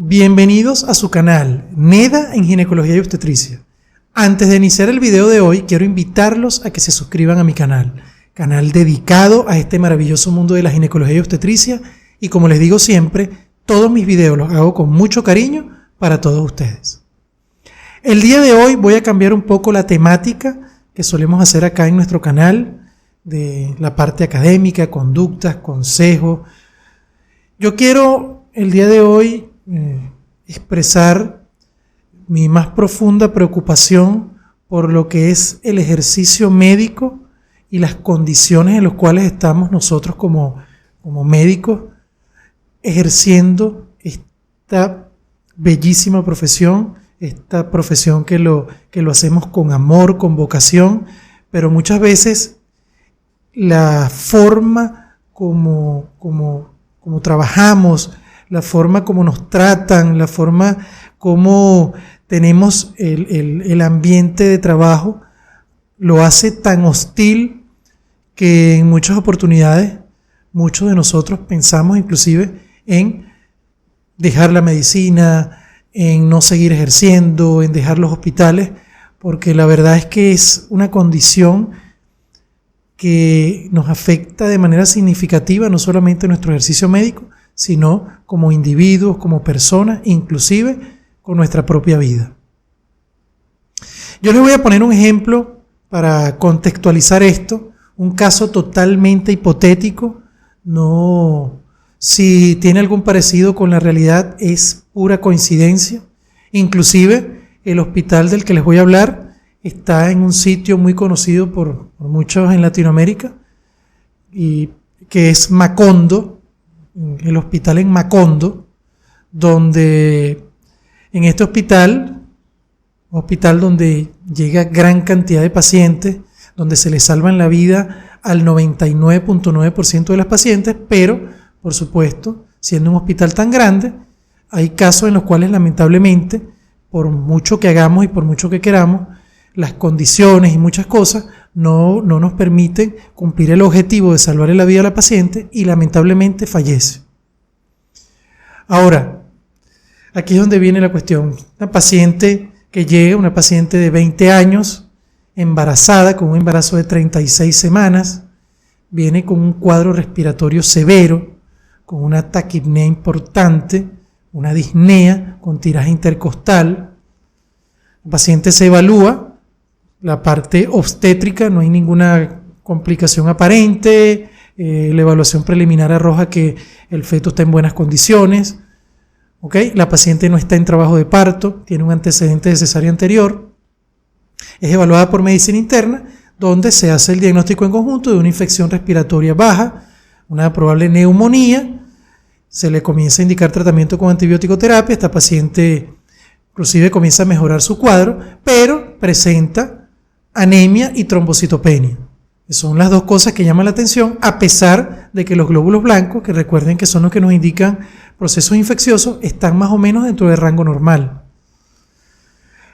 Bienvenidos a su canal, NEDA en Ginecología y Obstetricia. Antes de iniciar el video de hoy, quiero invitarlos a que se suscriban a mi canal dedicado a este maravilloso mundo de la ginecología y obstetricia, y como les digo siempre, todos mis videos los hago con mucho cariño para todos ustedes. El día de hoy voy a cambiar un poco la temática que solemos hacer acá en nuestro canal, de la parte académica, conductas, consejos. Yo quiero el día de hoy expresar mi más profunda preocupación por lo que es el ejercicio médico y las condiciones en las cuales estamos nosotros como médicos ejerciendo esta bellísima profesión, esta profesión que lo hacemos con amor, con vocación, pero muchas veces la forma como trabajamos, la forma como nos tratan, la forma como tenemos el ambiente de trabajo, lo hace tan hostil que en muchas oportunidades muchos de nosotros pensamos inclusive en dejar la medicina, en no seguir ejerciendo, en dejar los hospitales, porque la verdad es que es una condición que nos afecta de manera significativa, no solamente nuestro ejercicio médico, sino como individuos, como personas, inclusive con nuestra propia vida. Yo les voy a poner un ejemplo para contextualizar esto, un caso totalmente hipotético, no, si tiene algún parecido con la realidad es pura coincidencia. Inclusive el hospital del que les voy a hablar está en un sitio muy conocido por muchos en Latinoamérica, y que es Macondo, el hospital en Macondo, donde en este hospital donde llega gran cantidad de pacientes, donde se les salvan la vida al 99.9% de las pacientes, pero por supuesto, siendo un hospital tan grande, hay casos en los cuales lamentablemente, por mucho que hagamos y por mucho que queramos, las condiciones y muchas cosas no nos permiten cumplir el objetivo de salvarle la vida a la paciente y lamentablemente fallece. Ahora, aquí es donde viene la cuestión. Una paciente que llega, una paciente de 20 años, embarazada, con un embarazo de 36 semanas, viene con un cuadro respiratorio severo, con una taquipnea importante, una disnea con tiraje intercostal. La paciente se evalúa, la parte obstétrica, no hay ninguna complicación aparente, la evaluación preliminar arroja que el feto está en buenas condiciones, ¿okay? La paciente no está en trabajo de parto, tiene un antecedente de cesárea anterior, es evaluada por medicina interna, donde se hace el diagnóstico en conjunto de una infección respiratoria baja, una probable neumonía, se le comienza a indicar tratamiento con antibiótico terapia, esta paciente inclusive comienza a mejorar su cuadro, pero presenta anemia y trombocitopenia. Son las dos cosas que llaman la atención, a pesar de que los glóbulos blancos, que recuerden que son los que nos indican procesos infecciosos, están más o menos dentro del rango normal.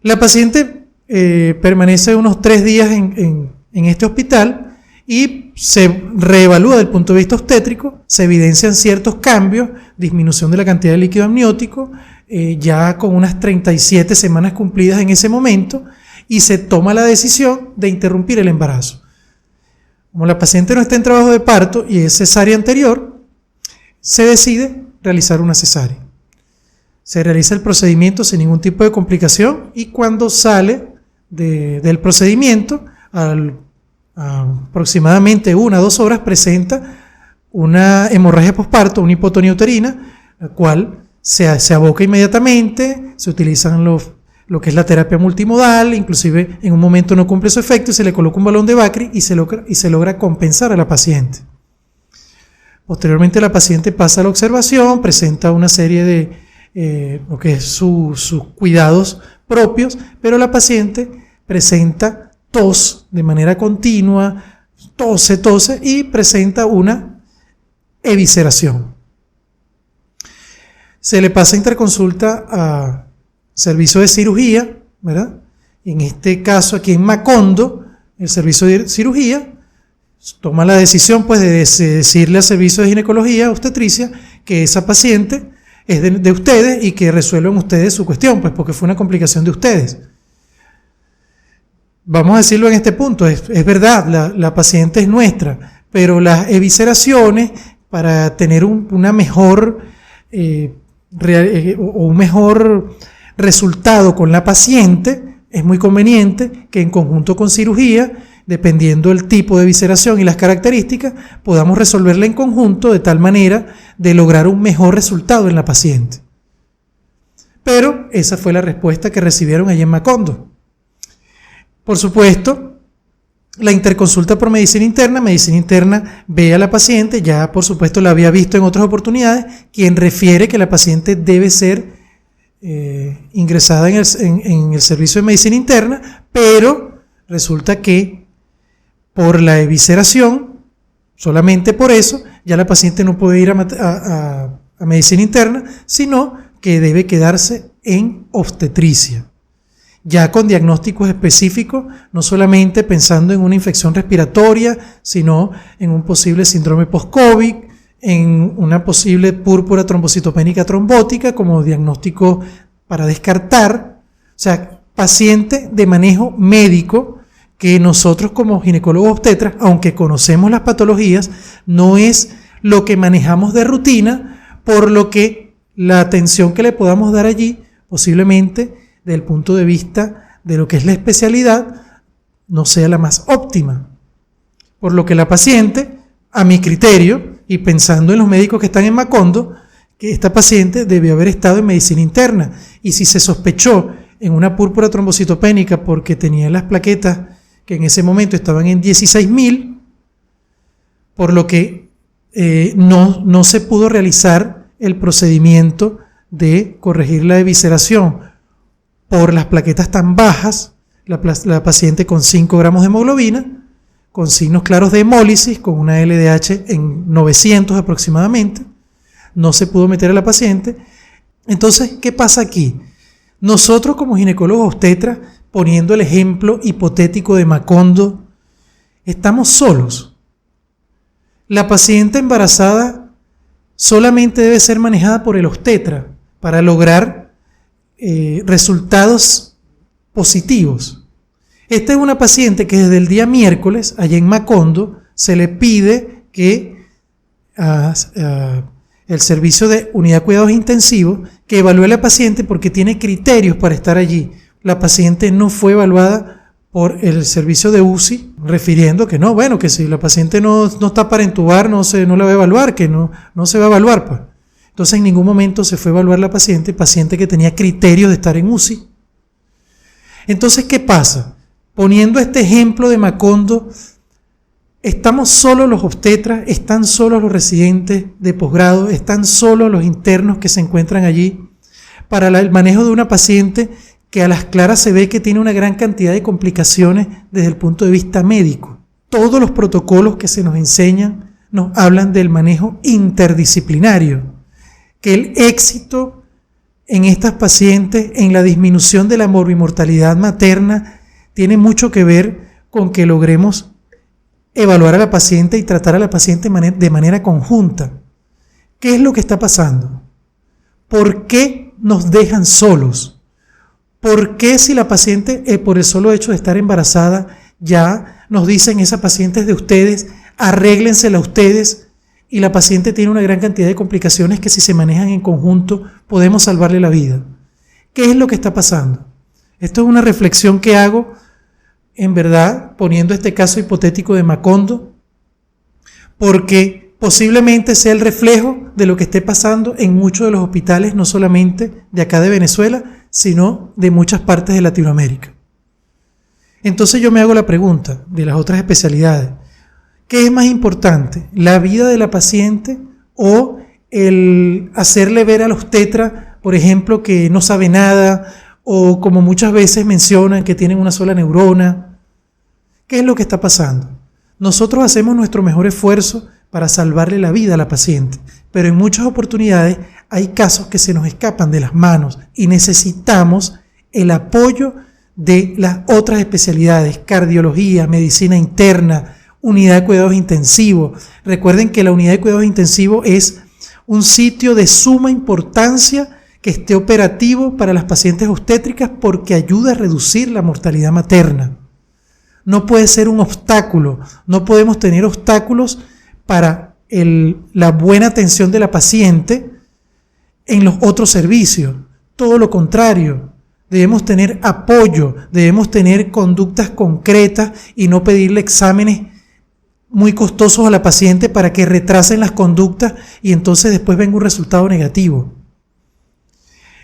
La paciente permanece unos 3 días en este hospital y se reevalúa desde el punto de vista obstétrico, se evidencian ciertos cambios, disminución de la cantidad de líquido amniótico, ya con unas 37 semanas cumplidas en ese momento, y se toma la decisión de interrumpir el embarazo. Como la paciente no está en trabajo de parto y es cesárea anterior, se decide realizar una cesárea. Se realiza el procedimiento sin ningún tipo de complicación, y cuando sale del procedimiento, aproximadamente 1 a 2 horas, presenta una hemorragia posparto, una hipotonía uterina, la cual se aboca inmediatamente, se utilizan lo que es la terapia multimodal, inclusive en un momento no cumple su efecto y se le coloca un balón de Bacri y se logra compensar a la paciente. Posteriormente la paciente pasa a la observación, presenta una serie de lo que es sus cuidados propios, pero la paciente presenta tos de manera continua, tose y presenta una evisceración. Se le pasa interconsulta a servicio de cirugía, ¿verdad? En este caso aquí en Macondo, el servicio de cirugía toma la decisión pues de decirle al servicio de ginecología obstetricia que esa paciente es de ustedes y que resuelvan ustedes su cuestión, pues porque fue una complicación de ustedes. Vamos a decirlo en este punto, es verdad, la paciente es nuestra, pero las evisceraciones, para tener una mejor o un mejor resultado con la paciente, es muy conveniente que en conjunto con cirugía, dependiendo del tipo de evisceración y las características, podamos resolverla en conjunto de tal manera de lograr un mejor resultado en la paciente. Pero esa fue la respuesta que recibieron allí en Macondo. Por supuesto, la interconsulta por medicina interna ve a la paciente, ya por supuesto la había visto en otras oportunidades, quien refiere que la paciente debe ser ingresada en el servicio de medicina interna, pero resulta que por la evisceración, solamente por eso, ya la paciente no puede ir a medicina interna, sino que debe quedarse en obstetricia, ya con diagnósticos específicos, no solamente pensando en una infección respiratoria, sino en un posible síndrome post-COVID, en una posible púrpura trombocitopénica trombótica como diagnóstico para descartar. O sea, paciente de manejo médico que nosotros como ginecólogos obstetras, aunque conocemos las patologías, no es lo que manejamos de rutina, por lo que la atención que le podamos dar allí, posiblemente desde el punto de vista de lo que es la especialidad, no sea la más óptima. Por lo que la paciente, a mi criterio, y pensando en los médicos que están en Macondo, que esta paciente debió haber estado en medicina interna. Y si se sospechó en una púrpura trombocitopénica porque tenía las plaquetas que en ese momento estaban en 16.000, por lo que no se pudo realizar el procedimiento de corregir la evisceración por las plaquetas tan bajas, la paciente con 5 gramos de hemoglobina, con signos claros de hemólisis, con una LDH en 900 aproximadamente, no se pudo meter a la paciente. Entonces, ¿qué pasa aquí? Nosotros como ginecólogos obstetras, poniendo el ejemplo hipotético de Macondo, estamos solos. La paciente embarazada solamente debe ser manejada por el obstetra para lograr resultados positivos. Esta es una paciente que desde el día miércoles, allá en Macondo, se le pide que el servicio de unidad de cuidados intensivos que evalúe a la paciente porque tiene criterios para estar allí. La paciente no fue evaluada por el servicio de UCI, refiriendo que no, bueno, que si la paciente no está para entubar, no la va a evaluar, que no se va a evaluar, pues. Entonces en ningún momento se fue a evaluar la paciente que tenía criterios de estar en UCI. Entonces, ¿qué pasa? Poniendo este ejemplo de Macondo, estamos solos los obstetras, están solos los residentes de posgrado, están solos los internos que se encuentran allí para el manejo de una paciente que a las claras se ve que tiene una gran cantidad de complicaciones desde el punto de vista médico. Todos los protocolos que se nos enseñan nos hablan del manejo interdisciplinario, que el éxito en estas pacientes, en la disminución de la morbimortalidad materna, tiene mucho que ver con que logremos evaluar a la paciente y tratar a la paciente de manera conjunta. ¿Qué es lo que está pasando? ¿Por qué nos dejan solos? ¿Por qué si la paciente, por el solo hecho de estar embarazada, ya nos dicen esa paciente es de ustedes, arréglensela ustedes, y la paciente tiene una gran cantidad de complicaciones que si se manejan en conjunto podemos salvarle la vida? ¿Qué es lo que está pasando? Esto es una reflexión que hago, en verdad, poniendo este caso hipotético de Macondo, porque posiblemente sea el reflejo de lo que esté pasando en muchos de los hospitales, no solamente de acá de Venezuela, sino de muchas partes de Latinoamérica. Entonces yo me hago la pregunta de las otras especialidades. ¿Qué es más importante? ¿La vida de la paciente o el hacerle ver al obstetra, por ejemplo, que no sabe nada o como muchas veces mencionan que tienen una sola neurona? ¿Qué es lo que está pasando? Nosotros hacemos nuestro mejor esfuerzo para salvarle la vida a la paciente, pero en muchas oportunidades hay casos que se nos escapan de las manos y necesitamos el apoyo de las otras especialidades, cardiología, medicina interna, unidad de cuidados intensivos. Recuerden que la unidad de cuidados intensivos es un sitio de suma importancia que esté operativo para las pacientes obstétricas porque ayuda a reducir la mortalidad materna. No puede ser un obstáculo, no podemos tener obstáculos para la buena atención de la paciente en los otros servicios. Todo lo contrario, debemos tener apoyo, debemos tener conductas concretas y no pedirle exámenes muy costosos a la paciente para que retrasen las conductas y entonces después venga un resultado negativo.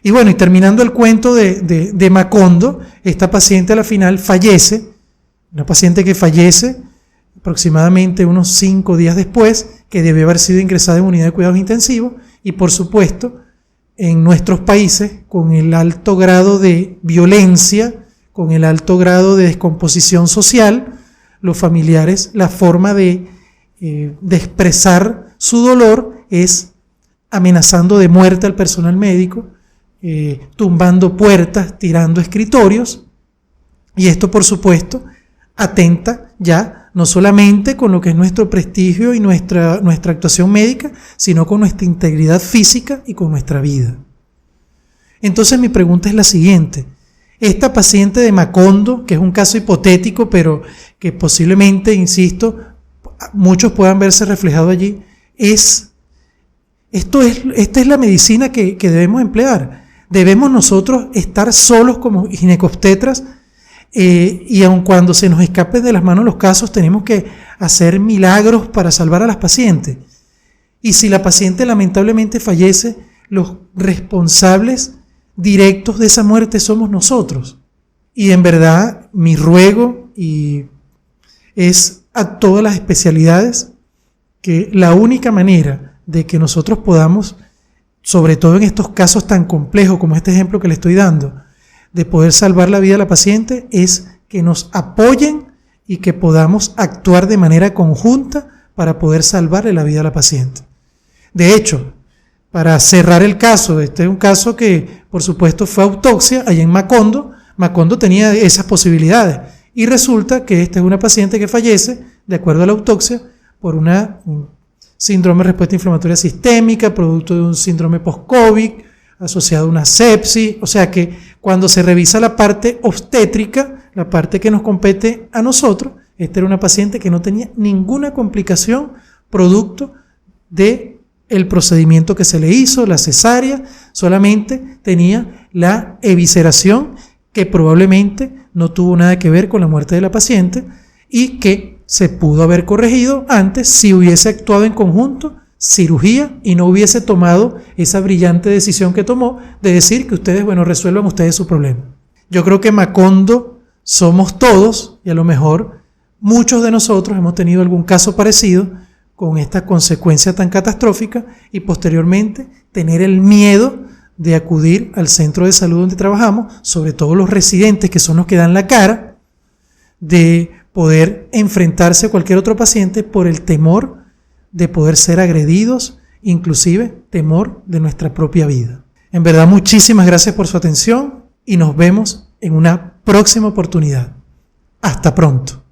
Y bueno, y terminando el cuento de Macondo, esta paciente a la final fallece, una paciente que fallece aproximadamente unos 5 días después, que debe haber sido ingresada en unidad de cuidados intensivos, y por supuesto, en nuestros países, con el alto grado de violencia, con el alto grado de descomposición social, los familiares, la forma de expresar su dolor es amenazando de muerte al personal médico, tumbando puertas, tirando escritorios, y esto por supuesto atenta ya no solamente con lo que es nuestro prestigio y nuestra actuación médica, sino con nuestra integridad física y con nuestra vida. Entonces mi pregunta es la siguiente: esta paciente de Macondo, que es un caso hipotético, pero que posiblemente, insisto, muchos puedan verse reflejados allí, esta es la medicina que debemos emplear. Debemos nosotros estar solos como ginecobstetras, y aun cuando se nos escapen de las manos los casos, tenemos que hacer milagros para salvar a las pacientes. Y si la paciente lamentablemente fallece, los responsables directos de esa muerte somos nosotros. Y en verdad mi ruego es a todas las especialidades que la única manera de que nosotros podamos, sobre todo en estos casos tan complejos como este ejemplo que le estoy dando, de poder salvar la vida de la paciente, es que nos apoyen y que podamos actuar de manera conjunta para poder salvarle la vida a la paciente. De hecho, para cerrar el caso, este es un caso que por supuesto fue autopsia allá en Macondo. Macondo tenía esas posibilidades y resulta que esta es una paciente que fallece, de acuerdo a la autopsia, por un síndrome de respuesta inflamatoria sistémica, producto de un síndrome post-COVID, asociado a una sepsis. O sea que cuando se revisa la parte obstétrica, la parte que nos compete a nosotros, esta era una paciente que no tenía ninguna complicación producto de el procedimiento que se le hizo, la cesárea, solamente tenía la evisceración que probablemente no tuvo nada que ver con la muerte de la paciente y que se pudo haber corregido antes si hubiese actuado en conjunto cirugía y no hubiese tomado esa brillante decisión que tomó de decir que ustedes, bueno, resuelvan ustedes su problema. Yo creo que Macondo somos todos y a lo mejor muchos de nosotros hemos tenido algún caso parecido con esta consecuencia tan catastrófica y posteriormente tener el miedo de acudir al centro de salud donde trabajamos, sobre todo los residentes que son los que dan la cara, de poder enfrentarse a cualquier otro paciente por el temor de poder ser agredidos, inclusive temor de nuestra propia vida. En verdad, muchísimas gracias por su atención y nos vemos en una próxima oportunidad. Hasta pronto.